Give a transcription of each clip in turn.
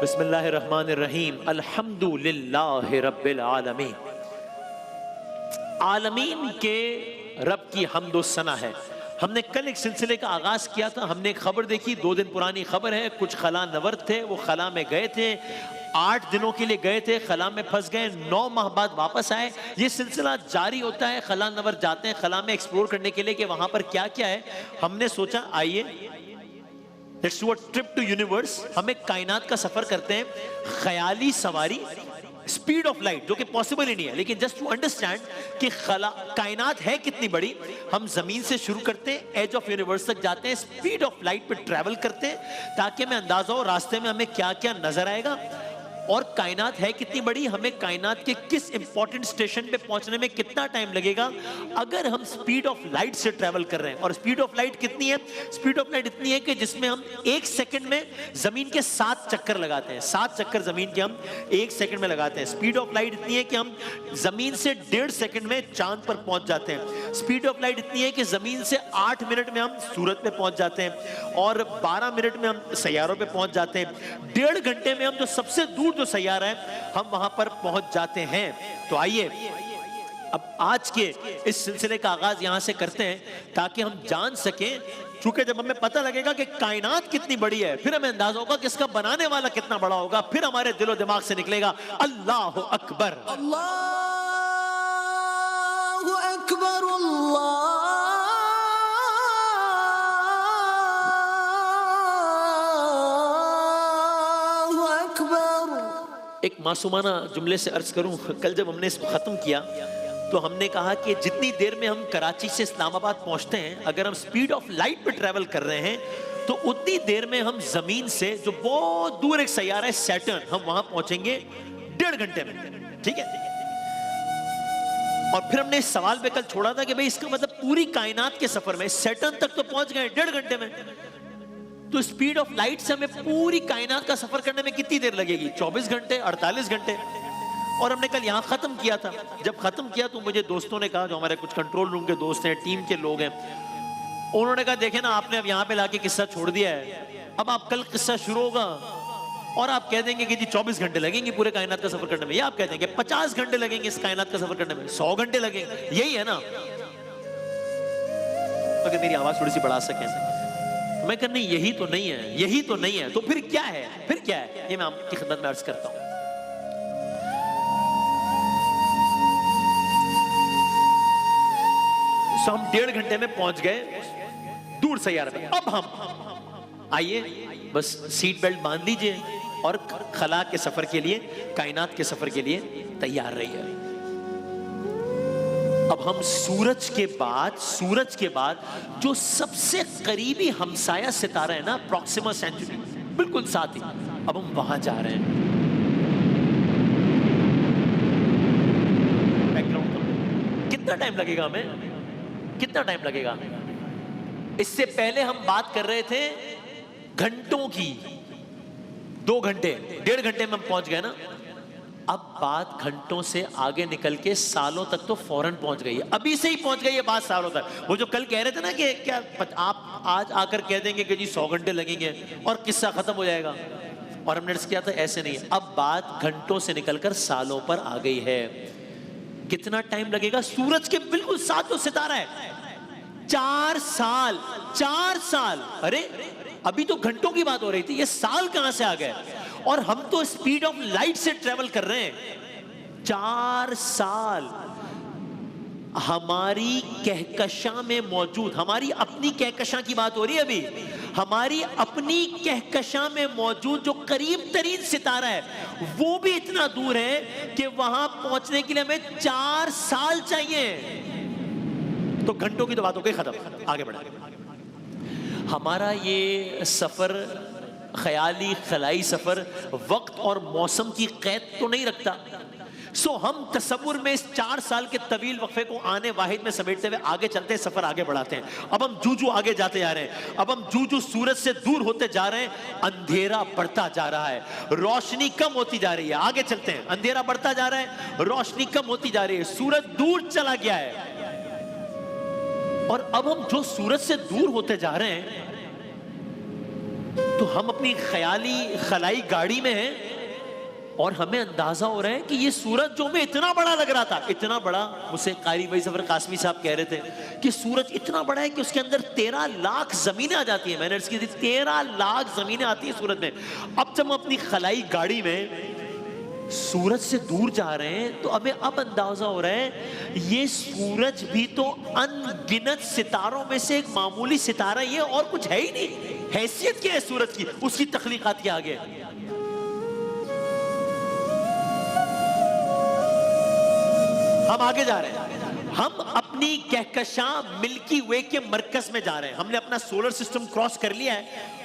बिस्मिल्लाहिर्रहमानिर्रहीम अल्हम्दुलिल्लाहि रब्बिल आलमीन। आलमीन के रब की हम्द व सना है। हमने कल एक सिलसिले का आगाज किया था। हमने एक खबर देखी, 2 दिन पुरानी खबर है। कुछ खला नवर्द थे, वो खला में गए थे, 8 दिनों के लिए गए थे, खला में फंस गए, 9 माह बाद वापस आए। ये सिलसिला जारी होता है, खला नवर्द जाते हैं खला में एक्सप्लोर करने के लिए कि वहां पर क्या क्या है। हमने सोचा आइए let's do a trip to universe. हम एक कायनात का सफर करते हैं, ख्याली सवारी, स्पीड ऑफ लाइट, जो कि पॉसिबल ही नहीं है, लेकिन जस्ट टू अंडरस्टैंड कि कायनात है कितनी बड़ी। हम जमीन से शुरू करते हैं, एज ऑफ यूनिवर्स तक जाते हैं, स्पीड ऑफ लाइट पे ट्रैवल करते हैं ताकि हमें अंदाजा हो रास्ते में हमें क्या क्या नजर आएगा और कायनात है कितनी बड़ी, हमें कायनात के किस इंपॉर्टेंट स्टेशन पे पहुंचने में कितना टाइम लगेगा अगर हम स्पीड ऑफ लाइट से ट्रैवल कर रहे हैं। और स्पीड ऑफ लाइट कितनी है? स्पीड ऑफ लाइट इतनी है कि जिसमें हम 1 सेकंड में जमीन के 7 चक्कर लगाते हैं। 7 चक्कर जमीन के हम 1 सेकंड में लगाते हैं। स्पीड ऑफ लाइट इतनी है कि हम जमीन से 1.5 सेकंड में चांद पर पहुंच जाते हैं। स्पीड ऑफ लाइट इतनी है कि जमीन से 8 मिनट में हम सूरज पे पहुंच जाते हैं और 12 मिनट में हम सैयारों पे पहुंच जाते हैं। 1.5 घंटे में हम जो सबसे दूर जो सैयारा है हम वहां पर पहुंच जाते हैं। तो आइए अब आज के इस सिलसिले का आगाज यहां से करते हैं ताकि हम जान सकें, क्योंकि जब हमें पता लगेगा कि कायनात कितनी बड़ी है फिर हमें अंदाजा होगा कि इसका बनाने वाला कितना बड़ा होगा। फिर हमारे दिलो दिमाग से निकलेगा अल्लाह अकबर, अल्लाह अकबर, अल्लाह एक मासूमाना जुमले से अर्ज करूं, कल जब हमने इसको खत्म किया तो हमने कहा कि जितनी देर में हम कराची से इस्लामाबाद पहुंचते हैं, अगर हम स्पीड ऑफ लाइट पे ट्रैवल कर रहे हैं तो उतनी देर में हम जमीन से जो बहुत दूर एक सैयारा है सैटर्न, हम वहां पहुंचेंगे 1.5 घंटे में। ठीक है। और फिर हमने इस सवाल पे कल छोड़ा था कि भाई इसका मतलब पूरी कायनात के सफर में सैटर्न तक तो पहुंच गए 1.5 घंटे में, तो स्पीड ऑफ लाइट से हमें पूरी कायनात का सफर करने में कितनी देर लगेगी? 24 घंटे, 48 घंटे। और हमने कल यहां खत्म किया था। जब खत्म किया तो मुझे दोस्तों ने कहा, जो हमारे कुछ कंट्रोल रूम के दोस्त हैं, टीम के लोग हैं, उन्होंने कहा देखे ना आपने अब यहां पे लाके किस्सा छोड़ दिया है, अब आप कल किस्सा शुरू होगा और आप कह देंगे कि जी 24 घंटे लगेंगे पूरे कायनात का सफर करने में, या आप कह देंगे 50 घंटे लगेंगे इस कायनात का सफर करने में, 100 घंटे लगेंगे। यही है ना? अगर मेरी आवाज थोड़ी सी बढ़ा सकें। मैं कहना नहीं, यही तो नहीं है, यही तो नहीं है, तो फिर क्या है? फिर क्या है? ये मैं आपकी खिदमत में अर्ज करता हूं। सो हम 1.5 घंटे में पहुंच गए दूर सैयारे पे। अब हम आइए बस सीट बेल्ट बांध लीजिए और खला के सफर के लिए, कायनात के सफर के लिए तैयार रहिए। अब हम सूरज के बाद जो सबसे करीबी हमसाया सितारा है ना, प्रॉक्सिमा सेंचुरी, बिल्कुल साथ ही, अब हम वहां जा रहे हैं। बैकग्राउंड कितना टाइम लगेगा हमें? कितना टाइम लगेगा? इससे पहले हम बात कर रहे थे घंटों की, 2 घंटे, 1.5 घंटे में हम पहुंच गए ना। अब बात घंटों से आगे निकल के सालों तक तो फौरन पहुंच गई है, अभी से ही पहुंच गई है बात सालों तक। वो जो कल कह रहे थे ना कि क्या आप आज आकर कह देंगे कि जी 100 घंटे लगेंगे और किस्सा खत्म हो जाएगा, और हमने किया था ऐसे नहीं। अब बात घंटों से निकलकर सालों पर आ गई है। कितना टाइम लगेगा? सूरज के बिल्कुल साथ जो सितारा है, 4 साल, 4 साल। अरे अभी तो घंटों की बात हो रही थी, ये साल कहां से आ गए? और हम तो स्पीड ऑफ लाइट से ट्रेवल कर रहे हैं। 4 साल हमारी कहकशा में मौजूद, हमारी अपनी कहकशा की बात हो रही है अभी, हमारी अपनी कहकशा में मौजूद जो करीब तरीन सितारा है वो भी इतना दूर है कि वहां पहुंचने के लिए हमें 4 साल चाहिए। तो घंटों की तो बात हो गई, खत्म, आगे बढ़ा। हमारा ये सफर, ख्याली खलाई सफर, वक्त और मौसम की कैद तो नहीं रखता। सो हम तसव्वुर में इस 4 साल के तवील वक्फे को आने वाहिद में समेटते हुए आगे चलते हैं, सफर आगे बढ़ाते हैं। अब हम जूजू आगे जाते जा रहे हैं, अब हम जूजू सूरज से दूर होते जा रहे हैं। अंधेरा बढ़ता जा रहा है, रोशनी कम होती जा रही है। आगे चलते हैं, अंधेरा बढ़ता जा रहा है, रोशनी कम होती जा रही है, सूरज दूर चला गया है। और अब हम जो सूरज से दूर होते जा रहे हैं तो हम अपनी ख्याली खलाई गाड़ी में हैं और हमें अंदाजा हो रहा है कि ये सूरज जो हमें इतना बड़ा लग रहा था, इतना बड़ा, मुझसे कारी भाई सफर कासमी साहब कह रहे थे कि सूरज इतना बड़ा है कि उसके अंदर 13 लाख जमीनें आ जाती हैं। मैंने इसकी 13 लाख जमीनें आती हैं सूरज में। अब जब हम अपनी खलाई गाड़ी में सूरज से दूर जा रहे हैं तो हमें अब अंदाजा हो रहा है ये सूरज भी तो अनगिनत सितारों में से एक मामूली सितारा, ये और कुछ है ही नहीं। हैसियत क्या है सूरज की, उसकी तख्लीकात के आगे। हम आगे जा रहे हैं, हम अपनी कहकशां मिल्की वे के मरकज में जा रहे हैं। हमने अपना सोलर सिस्टम क्रॉस कर लिया है।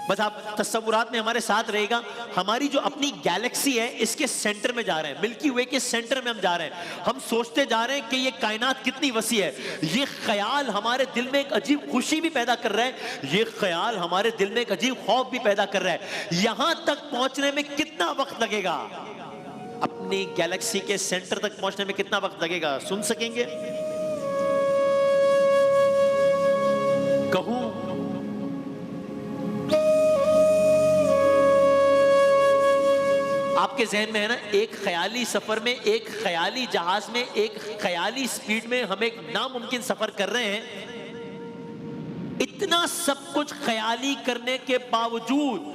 बस आप तस्वुरात में हमारे साथ रहेगा। हमारी जो अपनी गैलेक्सी है इसके सेंटर में जा रहे हैं, मिल्की वे के सेंटर में हम जा रहे हैं। हम सोचते जा रहे हैं कि ये कायनात कितनी वसी है। ये ख्याल हमारे दिल में एक अजीब खुशी भी पैदा कर रहा है, ये ख्याल हमारे दिल में एक अजीब खौफ भी पैदा कर रहा है। यहां तक पहुंचने में कितना वक्त लगेगा, अपनी गैलेक्सी के सेंटर तक पहुंचने में कितना वक्त लगेगा, सुन सकेंगे? कहूं आपके जहन में है ना, एक ख्याली सफर में, एक ख्याली जहाज में, एक ख्याली स्पीड में हम एक नामुमकिन सफर कर रहे हैं। इतना सब कुछ ख्याली करने के बावजूद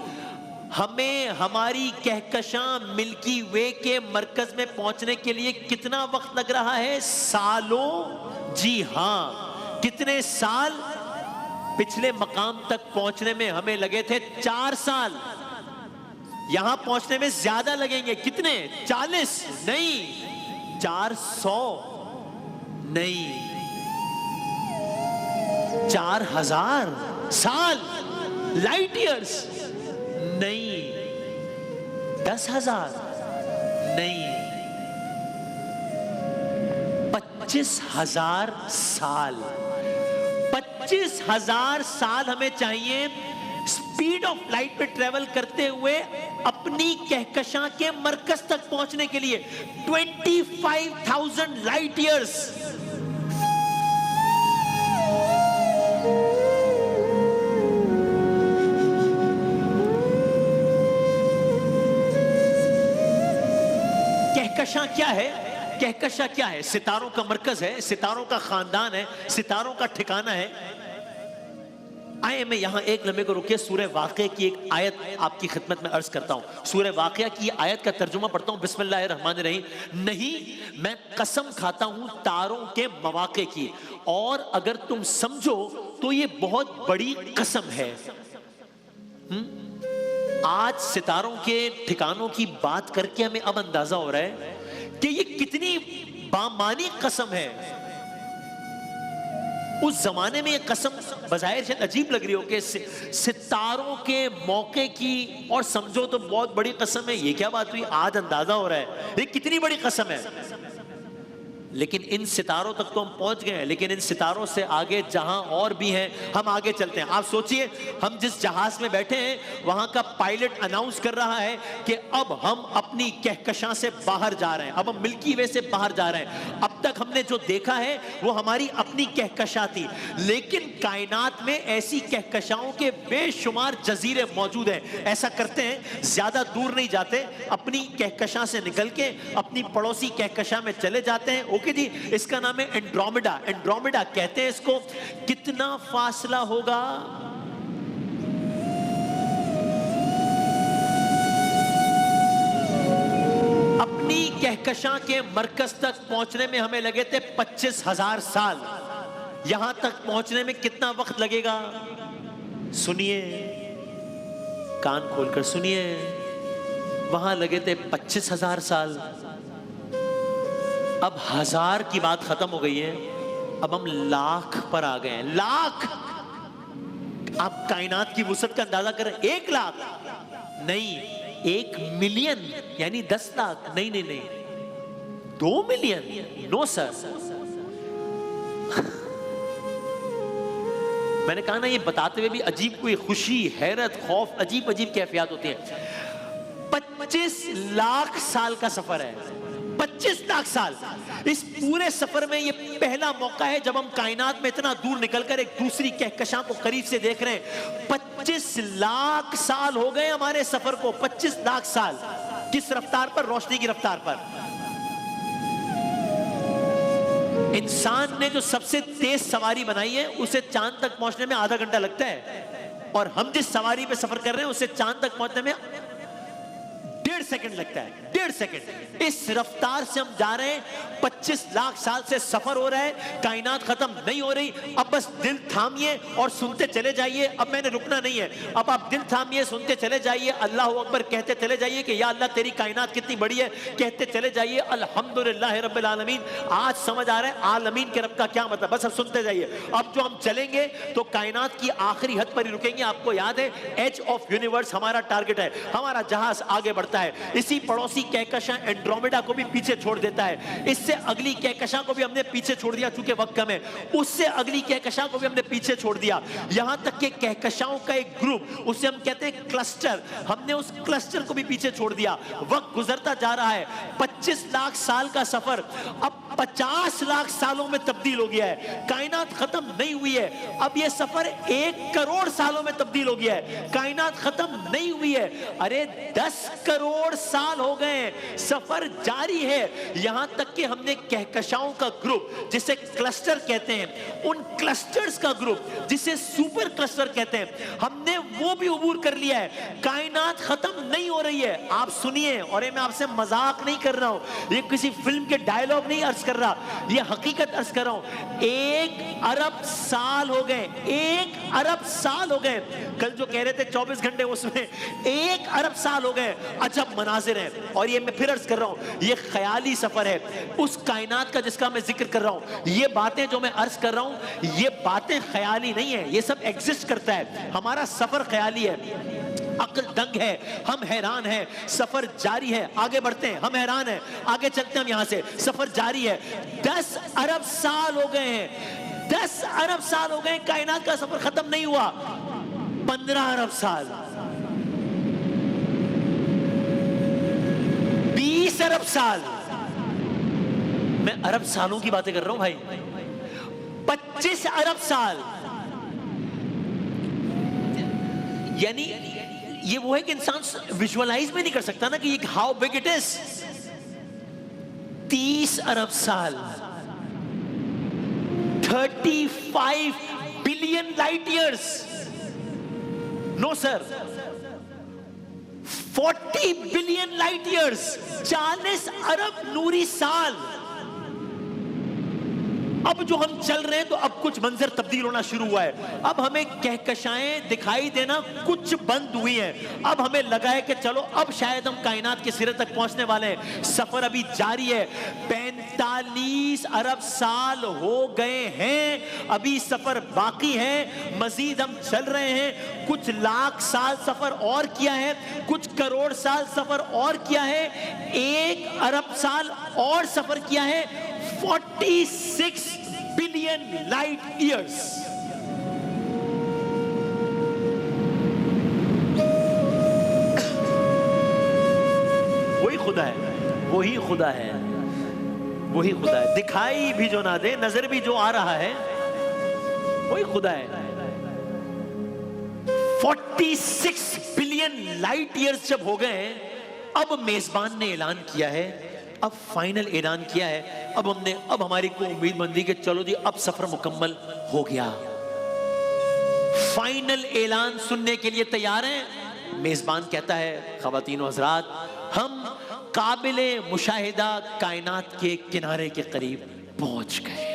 हमें हमारी कहकशां मिल्की वे के मरकज में पहुंचने के लिए कितना वक्त लग रहा है? सालों। जी हां, कितने साल? पिछले मकाम तक पहुंचने में हमें लगे थे 4 साल, यहां पहुंचने में ज्यादा लगेंगे। कितने? 40 नहीं, 400 नहीं, 4000 साल, लाइट ईयर्स नहीं, 10,000 नहीं, 25,000 साल। 25,000 साल हमें चाहिए स्पीड ऑफ लाइट पे ट्रेवल करते हुए अपनी कहकशां के मरकज तक पहुंचने के लिए। 25,000 लाइट ईयर्स। कहकशां क्या है? कहकशां क्या है? सितारों का मरकज है, सितारों का खानदान है, सितारों का ठिकाना है। आए मैं यहां एक लम्हे को रुके, सूरह वाक़िया की एक आयत आपकी खिदमत में अर्ज करता हूं। सूरह वाक़िया की आयत का तर्जुमा पढ़ता हूं, बिस्मिल्लाहिर्रहमानिर्रहीम। नहीं, मैं कसम खाता हूं तारों के मवाक़े की, और अगर तुम समझो तो ये बहुत बड़ी कसम है। आज सितारों के ठिकानों की बात करके हमें अब अंदाजा हो रहा है कि ये कितनी बामानी कसम है। उस जमाने में ये कसम बज़ाहिर शायद अजीब लग रही हो कि सितारों के मौके की, और समझो तो बहुत बड़ी कसम है। ये क्या बात हुई? आज अंदाजा हो रहा है ये कितनी बड़ी कसम है। लेकिन इन सितारों तक तो हम पहुंच गए हैं, लेकिन इन सितारों से आगे जहां और भी हैं, हम आगे चलते हैं। आप सोचिए, हम जिस जहाज में बैठे हैं वहां का पायलट अनाउंस कर रहा है कि अब हम अपनी कहकशां से बाहर जा रहे हैं, अब हम मिल्की वे से बाहर जा रहे हैं। अब तक हमने जो देखा है वो हमारी अपनी कहकशां थी, लेकिन कायनात में ऐसी कहकशाओं के बेशुमार जजीरे मौजूद हैं। ऐसा करते हैं, ज्यादा दूर नहीं जाते, अपनी कहकशां से निकल के अपनी पड़ोसी कहकशां में चले जाते हैं। ओके जी, इसका नाम है एंड्रोमेडा। एंड्रोमेडा कहते हैं इसको। कितना फासला होगा? अपनी कहकशां के मरकज तक पहुंचने में हमें लगे थे 25,000 साल। यहां तक पहुंचने में कितना वक्त लगेगा? सुनिए, कान खोलकर सुनिए। वहां लगे थे 25,000 साल। अब 1000 की बात खत्म हो गई है, अब हम लाख पर आ गए हैं। लाख! आप कायनात की वुसअत का अंदाजा करें। 1 लाख नहीं, 1 मिलियन यानी 10 लाख। नहीं नहीं नहीं, 2 मिलियन। No sir. मैंने कहा ना, ये बताते हुए भी अजीब कोई खुशी, हैरत, खौफ, अजीब अजीब कैफियत होती है। 25 लाख साल का सफर है। 25 लाख साल। इस पूरे सफर में ये पहला मौका है जब हम कायनात में इतना दूर निकलकर एक दूसरी कहकशां को करीब से देख रहे हैं। 25 लाख साल हो गए हमारे सफर को, 25 लाख साल। किस रफ्तार पर? रोशनी की रफ्तार पर। इंसान ने जो सबसे तेज सवारी बनाई है उसे चांद तक पहुंचने में आधा घंटा लगता है, और हम जिस सवारी पे सफर कर रहे हैं उसे चांद तक पहुंचने में 1.5 सेकंड लगता है। 1.5 सेकंड। इस रफ्तार से हम जा रहे हैं। 25 लाख साल से सफर हो रहा है, कायनात खत्म नहीं हो रही। अब बस दिल थामिए और सुनते चले जाइए। अब मैंने रुकना नहीं है, अब आप दिल थामिए, सुनते चले जाइए, अल्लाह अकबर कहते चले जाइए कि या अल्लाह तेरी कायनात कितनी बड़ी है, कहते चले जाइए अल्हम्दुलिल्लाह रब्बिल आलमीन। आज समझ आ रहा है आलमीन के रब का क्या मतलब, बस अब सुनते जाइए। अब जो हम चलेंगे तो कायनात की आखिरी हद पर ही रुकेंगे। आपको याद है एज ऑफ यूनिवर्स हमारा टारगेट है। हमारा जहाज आगे बढ़ता है, इसी पड़ोसी कहकशां एंड्रोमेडा को भी पीछे छोड़ देता है। इससे अगली कहकशां को भी हमने पीछे छोड़ दिया चूंकि वक्त कम है। उससे अगली कहकशां को भी हमने पीछे छोड़ दिया। यहां तक कि कहकशाओं का एक ग्रुप, उसे हम कहते हैं क्लस्टर, हमने उस क्लस्टर को भी पीछे छोड़ दिया। वक्त गुजरता जा रहा है। 25 लाख साल का सफर अब 50 लाख सालों में तब्दील हो गया है। कायनात खत्म नहीं हुई है, अब यह सफर 1 करोड़ सालों में तब्दील हो गया है। कायनात खत्म नहीं हुई है, अरे 10 करोड़ साल हो गए, सफर जारी है। यहां तक कि हमने कहकशाओं का ग्रुप जिसे क्लस्टर कहते हैं, उन क्लस्टर्स का ग्रुप जिसे सुपर क्लस्टर कहते हैं, हमने वो भी अबूर कर लिया है। कायनात खत्म नहीं हो रही है। आप सुनिए, और मैं आपसे मजाक नहीं कर रहा हूं, ये किसी फिल्म के डायलॉग नहीं अर्ज कर रहा, ये हकीकत अर्ज कर रहा हूं। 1 अरब साल हो गए, 1 अरब साल हो गए। कल जो कह रहे थे 24 घंटे, उसमें 1 अरब साल हो गए। अजब मनाजिर है। और ये मैं फिर अर्ज कर रहा हूं, ये ख्याली सफर है उस कायनात का जिसका मैं जिक्र कर रहा हूं। ये बातें जो मैं अर्ज कर रहा हूं, ये बातें ख्याली नहीं है, ये सब एग्जिस्ट करता है। हमारा सफर ख्याली है, अक्ल दंग है, हम हैरान हैं। सफर जारी है, आगे बढ़ते हैं, हम हैरान हैं, आगे चलते हैं हम यहां से। सफर जारी है। 10 अरब साल हो गए हैं, 10 अरब साल हो गए, कायनात का सफर खत्म नहीं हुआ। 15 अरब साल, 20 अरब साल, मैं अरब सालों की बातें कर रहा हूं भाई। 25 अरब साल, यानी ये वो है कि इंसान विजुअलाइज भी नहीं कर सकता ना कि हाउ बिग इट इज। 30 अरब साल, 35 billion light years, no sir, 40 billion light years, 40 अरब नूरी साल। अब जो हम चल रहे हैं तो अब कुछ मंजर तब्दील होना शुरू हुआ है। अब हमें कहकशाएं दिखाई देना कुछ बंद हुई हैं। अब हमें लगा है कि चलो अब शायद हम कायनात के सिरे तक पहुंचने वाले हैं। सफर अभी जारी है। 45 अरब साल हो गए हैं, अभी सफर बाकी है, मजीद हम चल रहे हैं। कुछ लाख साल सफर और किया है, कुछ करोड़ साल सफर और किया है, 1 अरब साल और सफर किया है। 46 बिलियन लाइट ईयर्स। वही खुदा है, वही खुदा है, वही खुदा है। दिखाई भी जो ना दे, नजर भी जो आ रहा है, वही खुदा है। 46 बिलियन लाइट ईयर्स जब हो गए, अब मेजबान ने ऐलान किया है, अब फाइनल ऐलान किया है। अब हमारी को उम्मीद बंदी कि चलो जी अब सफर मुकम्मल हो गया। फाइनल ऐलान सुनने के लिए तैयार हैं? मेजबान कहता है, ख़वातीन व हज़रात, हम काबिले मुशाहिदा कायनात के किनारे के करीब पहुंच गए।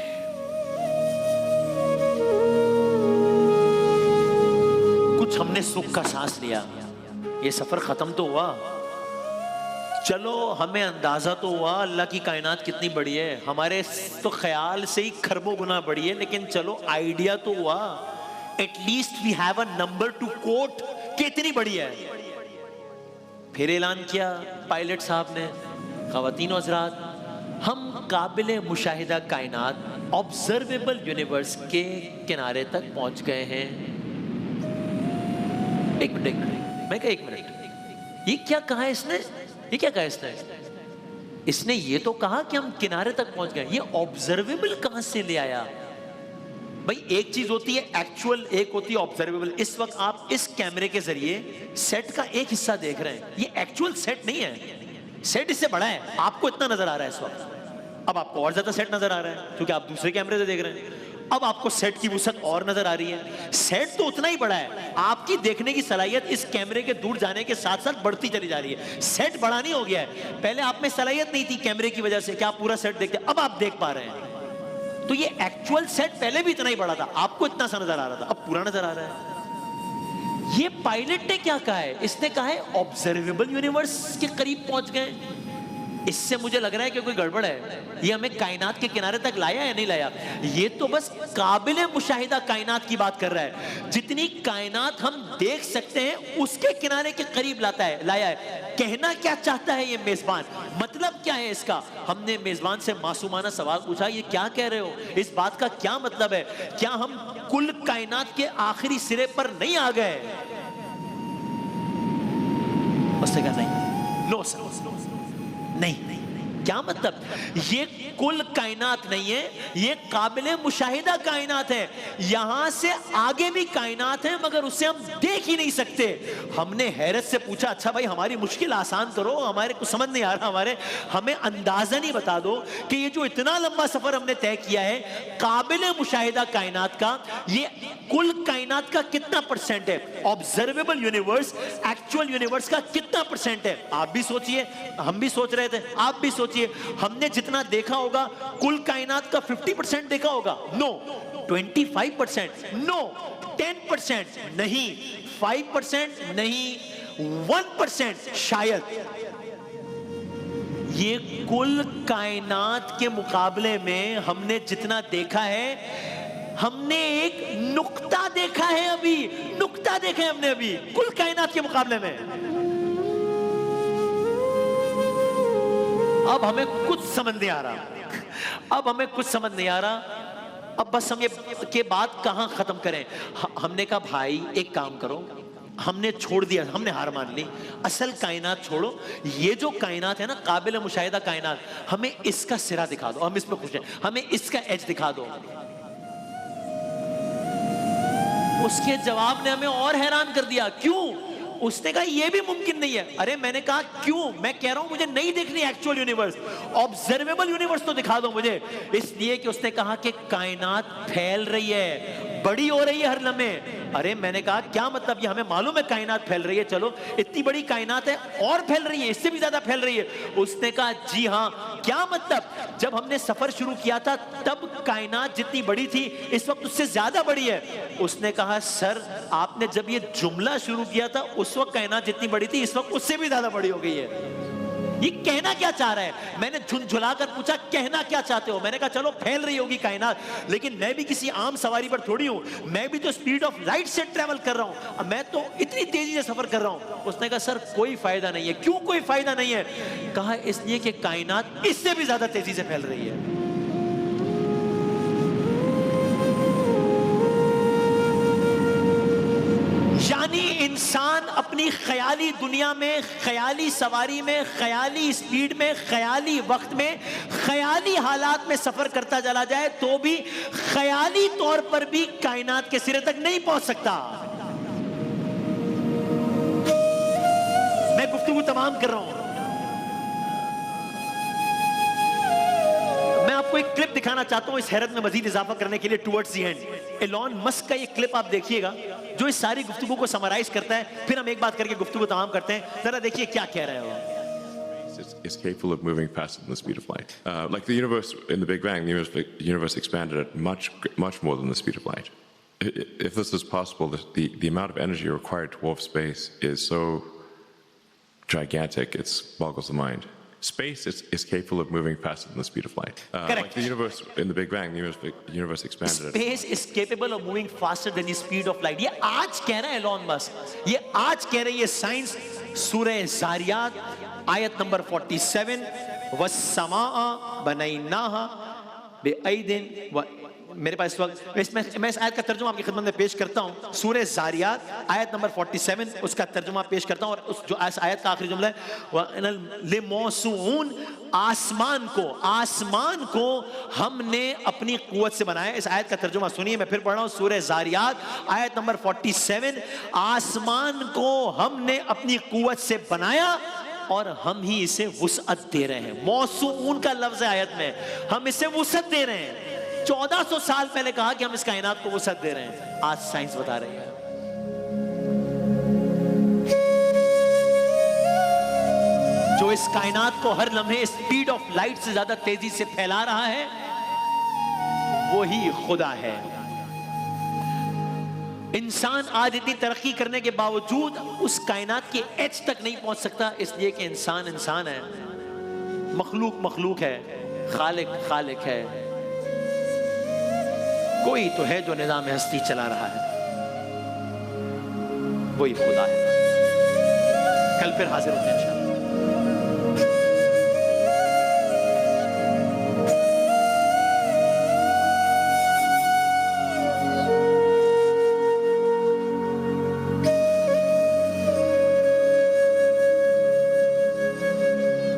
कुछ हमने सुख का सांस लिया, ये सफर खत्म तो हुआ। चलो हमें अंदाजा तो हुआ अल्लाह की कायनात कितनी बड़ी है, हमारे तो ख्याल से ही खरबों गुना बड़ी है, लेकिन चलो आइडिया तो हुआ। At least we have a number to quote कितनी बड़ी है। फिर ऐलान किया पायलट साहब ने, ख़वातीन व हज़रात, हम काबिले मुशाहिदा कायनात ऑब्जर्वेबल यूनिवर्स के किनारे तक पहुंच गए हैं। एक मिनट, मैं कहा 1 मिनट, ये क्या कहा इसने, ये क्या कहा इसने? इसने ये तो कहा कि हम किनारे तक पहुंच गए, ये ऑब्जर्वेबल कहां से ले आया? भाई एक चीज होती है एक्चुअल, एक होती है ऑब्जर्वेबल। इस वक्त आप इस कैमरे के जरिए सेट का एक हिस्सा देख रहे हैं, ये एक्चुअल सेट नहीं है, सेट इससे बड़ा है, आपको इतना नजर आ रहा है इस वक्त। अब आपको और ज्यादा सेट नजर आ रहा है क्योंकि आप दूसरे कैमरे से देख रहे हैं। अब आपको सेट की वसअत और नजर आ रही है। सेट तो उतना ही बड़ा है, आपकी देखने की सलाहियत इस कैमरे के दूर जाने के साथ साथ बढ़ती चली जा रही है। सेट बड़ा नहीं हो गया है, पहले आप में सलाहियत नहीं थी कैमरे की वजह से कि आप पूरा सेट देखते, अब आप देख पा रहे हैं। तो ये एक्चुअल सेट पहले भी इतना ही बड़ा था, आपको इतना सा नजर आ रहा था, अब पूरा नजर आ रहा है। ये पायलट ने क्या कहा है? इसने कहा है ऑब्जर्वेबल यूनिवर्स के करीब पहुंच गए। इससे मुझे लग रहा है कि कोई गड़बड़ है, ये हमें कायनात के किनारे तक लाया या नहीं लाया। ये तो बस काबिले मुशाहिदा कायनात की बात कर रहा है, जितनी कायनात हम देख सकते हैं उसके किनारे के करीब लाया है। कहना क्या चाहता है ये मेजबान, मतलब क्या है इसका? हमने मेजबान से मासूमाना सवाल पूछा, ये क्या कह रहे हो, इस बात का क्या मतलब है? क्या हम कुल कायनात के आखिरी सिरे पर नहीं आ गए? उसने कहा नहीं, नो सर, नहीं। क्या मतलब? ये कुल कायनात नहीं है, ये काबिले मुशाहिदा कायनात है। यहां से आगे भी कायनात है मगर उसे हम देख ही नहीं सकते। हमने हैरत से पूछा, अच्छा भाई हमारी मुश्किल आसान करो, हमारे को समझ नहीं आ रहा, हमें अंदाजा नहीं बता दो कि ये जो इतना लंबा सफर हमने तय किया है काबिले मुशाहिदा कायनात का, ये कुल कायनात का कितना परसेंट है? ऑब्जर्वेबल यूनिवर्स एक्चुअल यूनिवर्स का कितना परसेंट है? आप भी सोचिए, हम भी सोच रहे थे, आप भी सोचिए। हमने जितना देखा होगा कुल कायनात का 50% देखा होगा? नो। 25%? नो। 10%? नहीं। 5%? नहीं। 1% शायद। ये कुल कायनात के मुकाबले में हमने जितना देखा है, हमने एक नुक्ता देखा है, अभी नुक्ता देखा है हमने अभी कुल कायनात के मुकाबले में। अब हमें कुछ समझ नहीं आ रहा, अब हमें कुछ समझ नहीं आ रहा। अब बस हम ये के बात कहां खत्म करें? हमने कहा भाई एक काम करो, हमने छोड़ दिया, हमने हार मान ली, असल कायनात छोड़ो, ये जो कायनात है ना काबिल मुशाहिदा कायनात, हमें इसका सिरा दिखा दो, हम इसमें खुश हैं, हमें इसका एज दिखा दो। उसके जवाब ने हमें और हैरान कर दिया। क्यों? उसने कहा ये भी मुमकिन नहीं है। अरे मैंने कहा क्यों? मैं कह रहा हूं मुझे नहीं देखनी एक्चुअल यूनिवर्स, ऑब्जर्वेबल यूनिवर्स तो दिखा दो मुझे। इसलिए कि उसने कहा कि कायनात फैल रही है, बड़ी हो रही है हर लम्हे। अरे मैंने कहा क्या मतलब? ये हमें मालूम है कायनात फैल रही है, चलो इतनी बड़ी कायनात है और फैल रही है, इससे भी ज्यादा फैल रही है। उसने कहा जी हां। क्या मतलब? जब हमने सफर शुरू किया था तब कायनात जितनी बड़ी थी इस वक्त उससे ज्यादा बड़ी है। उसने कहा सर आपने जब ये जुमला शुरू किया था उस वक्त कायनात जितनी बड़ी थी इस वक्त उससे भी ज्यादा बड़ी हो गई है। ये कहना क्या चाह रहा है? मैंने झुंझुला कर पूछा कहना क्या चाहते हो? मैंने कहा चलो फैल रही होगी कायनात, लेकिन मैं भी किसी आम सवारी पर थोड़ी हूं, मैं भी तो स्पीड ऑफ लाइट से ट्रेवल कर रहा हूं, मैं तो इतनी तेजी से सफर कर रहा हूं। उसने कहा सर कोई फायदा नहीं है। क्यों कोई फायदा नहीं है? कहा इसलिए कि कायनात इससे भी ज्यादा तेजी से फैल रही है। यानी इंसान अपनी ख्याली दुनिया में, ख्याली सवारी में, ख्याली स्पीड में, ख्याली वक्त में, ख्याली हालात में सफर करता चला जाए तो भी ख्याली तौर पर भी कायनात के सिरे तक नहीं पहुंच सकता। मैं गुफ्तगू तमाम कर रहा हूं। मैं आपको एक क्लिप दिखाना चाहता हूं इस हैरत में मजीद इजाफा करने के लिए towards the end. Elon Musk का ये क्लिप आप देखिएगा जो इस सारी गुफ्तगू को समराइज करता है, फिर हम एक बात करके गुफ्तगू तमाम करते हैं। जरा देखिए क्या कह रहे हो। Is capable of moving faster than the speed of light. Like the universe in the Big Bang, the universe expanded at much more than the speed of light. If this is possible, the amount of energy required to warp space is so gigantic, it boggles the mind. Space is capable of moving faster than the speed of light. Correct. Like the universe in the Big Bang, the universe expanded. Space is capable of moving faster than the speed of light. ये आज कह रहा है Elon Musk, ये आज कह रही है साइंस। सूरह ज़ारियात आयत नंबर 47, वस्समाअ बनैनाहा बिअयदिन व मेरे पास इस वक्त मैं इस आयत का तर्जुमा आपकी खिदमत में पेश करता हूँ। सूरह ज़ारियात आयत नंबर 47 उसका तर्जुमा पेश करता हूँ। और उस जो आयत का आखिरी जुमला है लिमौसून, आसमान को हमने अपनी कुव्वत से बनाया। इस आयत का तर्जुमा सुनिए, मैं फिर पढ़ रहा हूँ। सूरह ज़ारियात आयत नंबर 47, आसमान को हमने अपनी कुव्वत से बनाया और हम ही इसे वुसअत दे रहे हैं। मौसून का लफ्ज है आयत में, हम इसे वुसअत दे रहे हैं। 1400 साल पहले कहा कि हम इस कायनात को वुसअत दे रहे हैं, आज साइंस बता रही है। जो इस कायनात को हर लम्हे स्पीड ऑफ लाइट से ज्यादा तेजी से फैला रहा है वो ही खुदा है। इंसान आज इतनी तरक्की करने के बावजूद उस कायनात के एज तक नहीं पहुंच सकता, इसलिए कि इंसान इंसान है, मखलूक है, खालिक है। कोई तो है जो निजाम हस्ती चला रहा है, वही खुदा है। कल फिर हाजिर होते हैं इंशाअल्लाह।